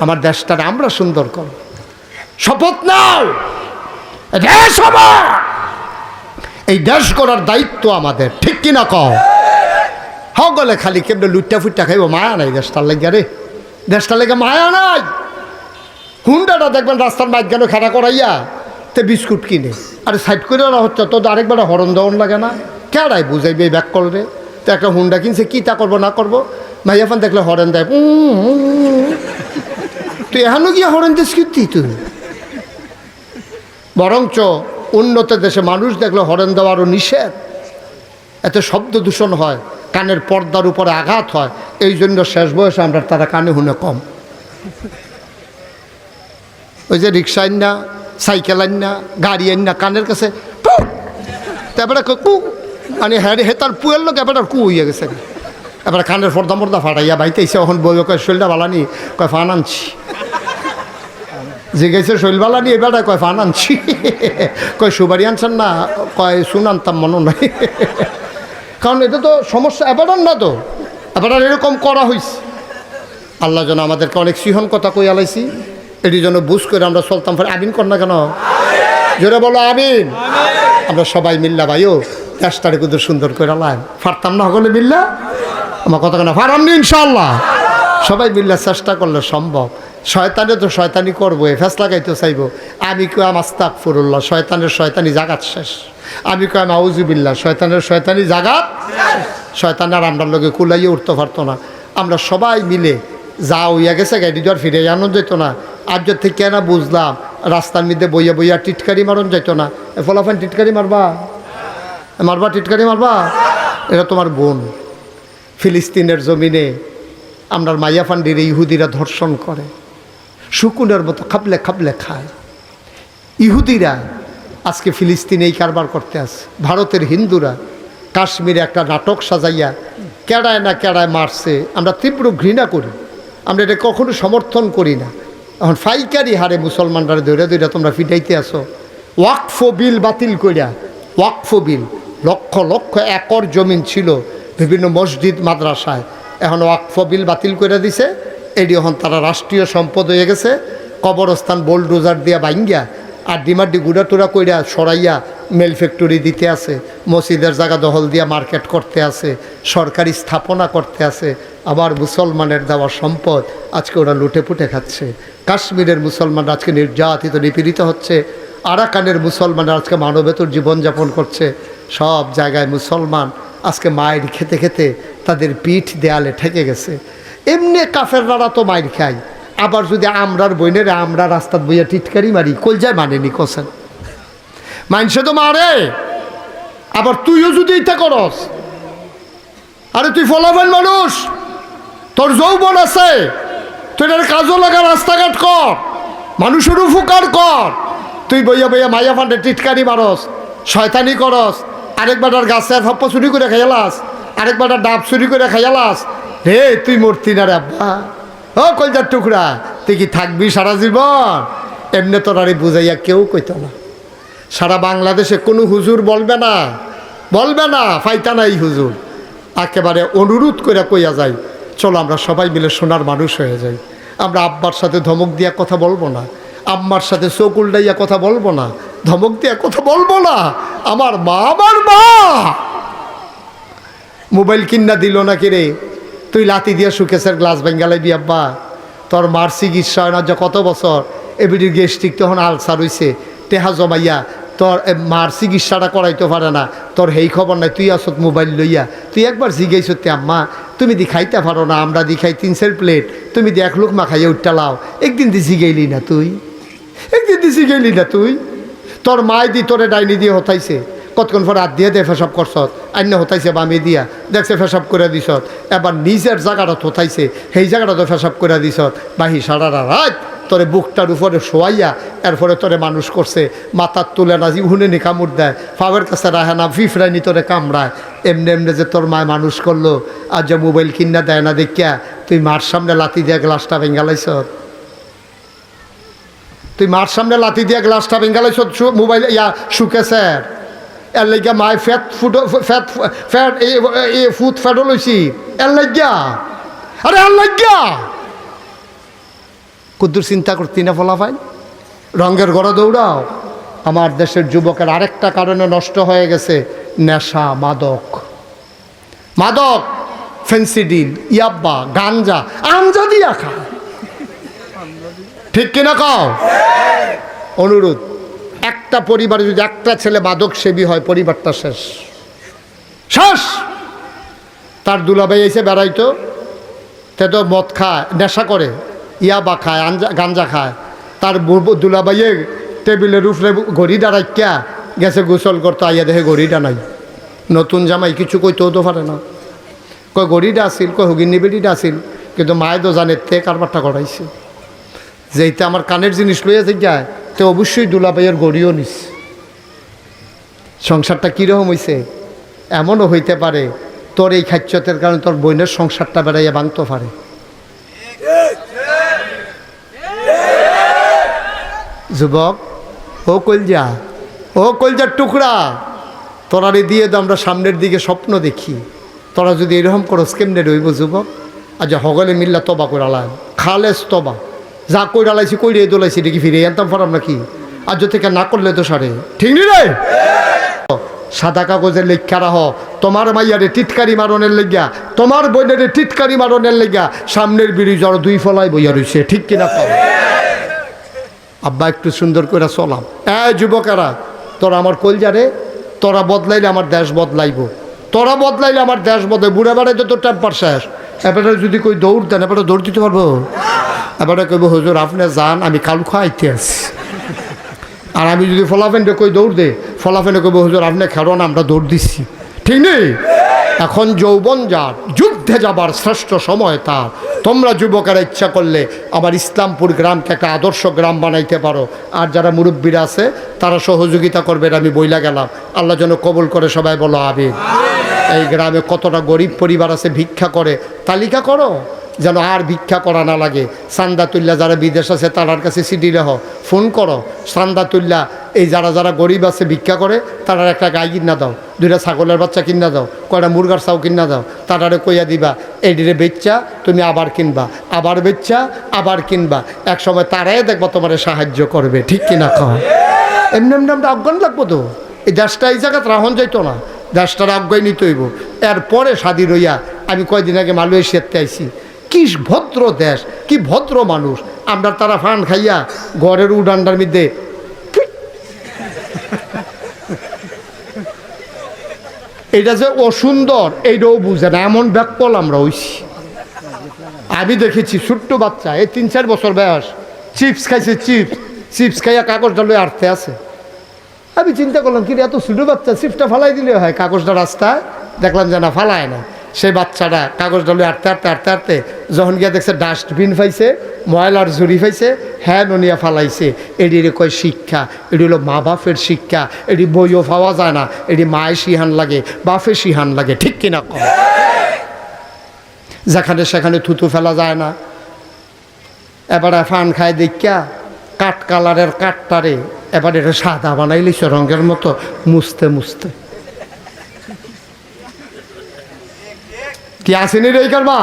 আমার দেশটারে আমরা সুন্দর করব। শপথ নাও, দেশ আমার, এই দেশ করার দায়িত্ব আমাদের, ঠিক কিনা কও? হগলে খালি কেমনে লুটটা ফুটটা খাইব, মায়া নাই দেশটার লেগে রে, দেশটার লেগে মায়া নাই। হুন্ডাটা দেখবেন রাস্তার মাঝখানে খাড়া করাইয়া তে বিস্কুট কিনে, আরে সাইড করে না হচ্ছে তো আরেকবার হরণ দেওয়ান লাগে না, কেডাই বুঝাইবে ব্যাক করবে। তো একটা হুন্ডা কিনছে, কি তা করবো না করবো, মাইয়াফান দেখলে হরেন দেয়, তুই এখনো গিয়ে হরেন দিস কি তুই? বরঞ্চ উন্নত দেশে মানুষ দেখলে হরেন দেওয়া আরও নিষেধ, এত শব্দ দূষণ হয়, কানের পর্দার উপরে আঘাত হয়, এই জন্য শেষ বয়সে আমরা তারা কানে শুনে কম। ওই যে রিক্সা আইন না, সাইকেল আইন না, গাড়ি আইন না, কানের কাছে তারপরে কু মানে হ্যাঁ হে তার পুয়ের লোক এবার কু হইয়া গেছে, এবার কানের ফর্দা মর্দা ফাটাইয়া বাইতেছে। এখন বই কয় শৈলটা বালানি, কয় ফান আনছি, যে গেছে শৈল বালানি এবার কয় ফান আনছি, কয় সুবারি আনছেন না, কয় শুন আনতাম মনে নাই। কারণ এটা তো সমস্যা এবার না, তো এবার এরকম করা হয়েছে। আল্লাহ যেন আমাদেরকে অনেক সিহন কথা কই আলাইছি, এটি যেন বুঝ করে আমরা চলতাম। আমিন কর না কেন, জোরে বলো আমিন। আমরা সবাই মিল্লা ভাইও দেশটারে কিন্তু সুন্দর করে লাইন ফারতাম না, হলে মিল্লা আমার কথা কেন ফারামনি, ইনশাল্লাহ সবাই মিল্লা চেষ্টা করলে সম্ভব। শয়তানে তো শয়তানি করবো, ফেস লাগাইতে চাইব। আমি কয়াম আস্তাগফিরুল্লাহ, শয়তানের শয়তানি জাগাত শেষ। আমি কয়াম আউযুবিল্লাহ, শয়তানের শয়তানি জাগাত। শয়তান আর আমরা লোকে কুলাইয়ে উঠতে পারতো না। আমরা সবাই মিলে যা হইয়া গেছে গাড়ি আর ফিরে আনো যেত না। আর যদি কেনা বুঝলাম রাস্তার মধ্যে বইয়া বইয়া টিটকারি মারন যেত না। ফলাফান টিটকারি মারবা, মারবা টিটকারি মারবা, এটা তোমার বোন। ফিলিস্তিনের জমিনে আমরার মাইয়াফান্ডির ইহুদিরা ধর্ষণ করে, শুকুনের মতো খাবলে খাবলে খায়। ইহুদিরা আজকে ফিলিস্তিনে এই কারবার করতে আসে। ভারতের হিন্দুরা কাশ্মীরে একটা নাটক সাজাইয়া কেড়ায় না কেড়ায় মারছে। আমরা তীব্র ঘৃণা করি, আমরা এটা কখনো সমর্থন করি না। এখন ফাইকারি হারে মুসলমানরা দৌড়া দৌড়া তোমরা ফিটাইতে আসো। ওয়াকফ বিল বাতিল কইরা, ওয়াকফ বিল লক্ষ লক্ষ একর জমিন ছিল বিভিন্ন মসজিদ মাদ্রাসায়, এখন ওয়াকফ বিল বাতিল করে দিছে। এটি এখন তারা রাষ্ট্রীয় সম্পদ হয়ে গেছে। কবরস্থান বোলডোজার দিয়া ভাঙ্গিয়া আর ডিমাড্ডি গুড়া টুড়া কইরা সরাইয়া মেল ফ্যাক্টরি দিতে আছে, মসজিদের জায়গা দখল দিয়া মার্কেট করতে আছে, সরকারি স্থাপনা করতে আছে। আবার মুসলমানের দেওয়া সম্পদ আজকে ওরা লুটে পুটে খাচ্ছে। কাশ্মীরের মুসলমানরা আজকে নির্যাতিত নিপীড়িত হচ্ছে। আরাকানের মুসলমানরা আজকে মানবেতর জীবনযাপন করছে। সব জায়গায় মুসলমান আজকে মায়ের খেতে খেতে তাদের পিঠ দেয়ালে ঠেকে গেছে। এমনি কাফেররা তো মায়ের খায়, আবার যদি আমরার বইনেরা আমরা রাস্তার বইয়া টিটকারি মারি, কলজায় মানেনি কোসেন মানুষে তো মারে। আবার তুইও যদি এটা করস, আরে তুই ফলাফল মানুষ, তোর যৌবন আছে, তুই এটার কাজও লাগা, রাস্তাঘাট কর, মানুষের উপকার কর। তুই বইয়া বইয়া মাইয়া ফান্ডে টিটকারি মারস, শয়তানি করস, আরেকবার গাছের ফাপ্পা চুরি করে খাইয়ালাস, আরেকবার ডাব চুরি করে খাইয়ালাস। রে তুই মূর্তি না রে আব্বা, ও কলজার টুকরা, তুই কি থাকবি সারা জীবন? এমনি তোর আরে বুঝাইয়া কেউ কইত না। সারা বাংলাদেশে কোনো হুজুর বলবে না, বলবে না ফাইতা নাই হুজুর। একেবারে অনুরোধ করে কইয়া যাই, চলো আমরা সবাই মিলে সোনার মানুষ হয়ে যাই। আমরা আব্বার সাথে ধমক দিয়া কথা বলবো না, আম্মার সাথে চোখ উল্টাইয়া কথা বলবো না, ধমক দিয়া কথা বলবো না। আমার মা, আমার মা মোবাইল কিনা দিল না কিরে, তুই লাতি দিয়া সুকেশের গ্লাস বেঙ্গালাইবি আব্বা? তোর মার চিকিৎসা হয় না যে কত বছর, এবিডির গেস্ট্রিক তখন আলসার হইছে, টেহা জমাইয়া তোর মার চিকিৎসাটা করাইতে পারে না, তোর হেই খবর নাই, তুই আসত মোবাইল লইয়া। তুই একবার জিজ্ঞাইছ তে আম্মা তুমি দি খাইতে পারো না, আমরা দি খাই 3 প্লেট, তুমি দি 1 লোক মা খাইয়া উঠটা লাও। একদিন দি জিগাইলি না তুই, একদিন দি জিগাইলি না তুই? তোর মায় দি তোরে ডাইনি দিয়ে হতাইছে, কতক্ষণ পরে হাত দিয়ে দে ফেসাব করছত, আইনে হতাইছে বামে দিয়া দেখছে ফেসাব করে দিছত। এবার নিজের জায়গাটা হতাইছে, সেই জায়গাটা তো ফেসাব করে দিছত। বাহি সারা রাত তোরে বুকটার উপরে শোয়াইয়া এরপরে তোরে মানুষ করছে। মাথার তুলে না হুনে নি কামড় দেয়, ফাওয়ের কাছে রাহে না, ফিফরাইনি তোরে কামড়ায়। এমনি এমনি যে তোর মায় মানুষ করলো, আর যে মোবাইল কিনা দেয় না দেখিয়া তুই মার সামনে লাথি দিয়া গ্লাসটা ভেঙ্গালাইছ, তুই মার সামনে লাথি দিয়া গ্লাসটা ভেঙ্গালাইছ মোবাইল ইয়া শুকেছে। এর লাগিয়া মায় ফুট ফ্যাটও লইছি এর লাগিয়া। আরে এর লাগিয়া কুদ্দুর চিন্তা করতি না ফলাফাই রঙের গড়া দৌড়াও। আমার দেশের যুবকের আরেকটা কারণে নষ্ট হয়ে গেছে, নেশা, মাদক, মাদক, ফেন্সিডিল, ইয়াব্বা, গাঞ্জা, আঞ্জা দিয়া খা। ঠিক কিনা কও? অনুরোধ, একটা পরিবারে যদি একটা ছেলে মাদক সেবী হয়, পরিবারটা শেষ, শেষ। তার দুলাভাই এসে বেড়াইতো, সে তো মদ খায়, নেশা করে, ইয়াবা খায়, গাঞ্জা খায়। তার দুলাভাইয়ে টেবিলের উপরে ঘড়ি দাঁড়াইয়া গেছে গোসল করতো, আইয়া দেখে ঘড়িটা নাই। নতুন জামাই কিছু কইতেও তো পারে না, কয় ঘড়িটা আসিল, কয় হুগির নিবেড়িটা আসিল, কিন্তু মায়ে তো জানে তে কারবারটা করাইছে। যেইতে আমার কানের জিনিস লইয়া যায়, তো অবশ্যই দুলাভাইয়ের ঘড়িও নিস। সংসারটা কীরকম হইছে? এমনও হইতে পারে তোর এই খাচ্যতের কারণে তোর বোনের সংসারটা বেড়াইয়া ভাঙতে পারে। যুবক, ও কলজা, ও কলজার টুকরা, তোরারে দিয়ে তো আমরা সামনের দিকে স্বপ্ন দেখি। তোরা যদি এরকম করস কেমনে রইব যুবক? আজ হগলে মিল্লা তবা কইরালাম, খালেস তবা, যা কইরালাইছি কইরে দোলাইছি, দেখি ফিরে আনতাম পারাম নাকি? আজ থেকে না করলে তো সারে ঠিক নি রে। সাদা কাগজের লেখা রাহ, তোমার মাইয়ারে টিটকারি মারণের লেগা, তোমার বোনের টিটকারি মারণের লেগা সামনের বিড়ি জ্বর দুই ফলাই বইয়া রইছে। ঠিক কিনা কও? আব্বা একটু সুন্দর করে চলাম। যুবকেরা, তোরা আমার কলজারে, তোরা বদলাইলে আমার দেশ বদলাইব, তোরা বদলাইলে আমার দেশ বদলাইব। বুড়া বেড়াইতে তোর টেম্পার শেষ। এবারে যদি কই দৌড় দেন, এবারে দৌড় দিতে পারবো? এবারে কইব হুজুর আপনি যান, আমি কালু খাইতে আছি। আর আমি যদি ফলাফেন্ডে কই দৌড় দে, ফলাফেন্ডে কইব হুজুর আপনি খেলো না, আমরা দৌড় দিচ্ছি। ঠিক নেই? এখন যৌবন যার, যুদ্ধে যাবার শ্রেষ্ঠ সময় তার। তোমরা যুবকেরা ইচ্ছা করলে আমার ইসলামপুর গ্রামকে একটা আদর্শ গ্রাম বানাইতে পারো। আর যারা মুরব্বীরা আছে তারা সহযোগিতা করবেন, আমি বইলা গেলাম। আল্লাহ যেন কবুল করে, সবাই বলো আমিন। এই গ্রামে কতটা গরিব পরিবার আছে ভিক্ষা করে, তালিকা করো, যেন আর ভিক্ষা করা না লাগে। চান্দা তুল্লা যারা বিদেশ আছে তার কাছে সিডি রেহ, ফোন করো, চান্দা তুল্লা এই যারা যারা গরিব আছে ভিক্ষা করে, তারা একটা গাই কিনা দাও, দুইটা ছাগলের বাচ্চা কিনা দাও, কয়টা মুরগার চাও কিনা দাও, তারারে কইয়া দিবা এইটিরে বেচ্চা তুমি আবার কিনবা, আবার বেচ্চা আবার কিনবা। এক সময় তারাই দেখবা তোমার সাহায্য করবে। ঠিক কিনা কও? এমনি এমনি আমরা অজ্ঞান লাগবো তো, এই দেশটা এই জায়গাতে রাহন যাইতো না, দেশটার অজ্ঞায় নিতে হইব। এরপরে স্বাধীন হইয়া আমি কয়দিন আগে মালয়েশিয়াতে আইছি, কি ভদ্র দেশ, কি ভদ্র মানুষ। আমরা তারা ফান খাইয়া ঘরের উডান্ডার মধ্যে এটা যে অসুন্দর এইটাও বুঝে না, এমন ব্যাকল আমরা হইছি। আমি দেখেছি ছোট্ট বাচ্চা, এই 3-4 বছর বয়স, চিপস খাইছে, চিপস খাইয়া কাগজ ডালে আটতে আছে। আমি চিন্তা করলাম কি এত ছোটো বাচ্চা, চিপসটা ফালাই দিলে হয়, কাগজটা রাস্তায় দেখলাম যে না ফালায় না। সেই বাচ্চাটা কাগজ ডালে আটতে যখন গিয়া দেখছে ডাস্টবিন পাইছে, ময়লার ঝুড়ি পাইছে, হ্যাঁ ননিয়া ফালাইছে। এটির কয় শিক্ষা, এটি হলো মা বাপের শিক্ষা। এটি বইও পাওয়া যায় না, এটি মায়ের শিহান লাগে, বাপের শিহান লাগে। ঠিক কিনা কম? যেখানে সেখানে থুতু ফেলা যায় না। এবারে ফান খায় দেখা কাঠ কালারের কাঠটারে এবার এটা সাদা বানাইলিস রঙের মতো মুছতে মুছতে। কি আসেনি রে এই কারবা?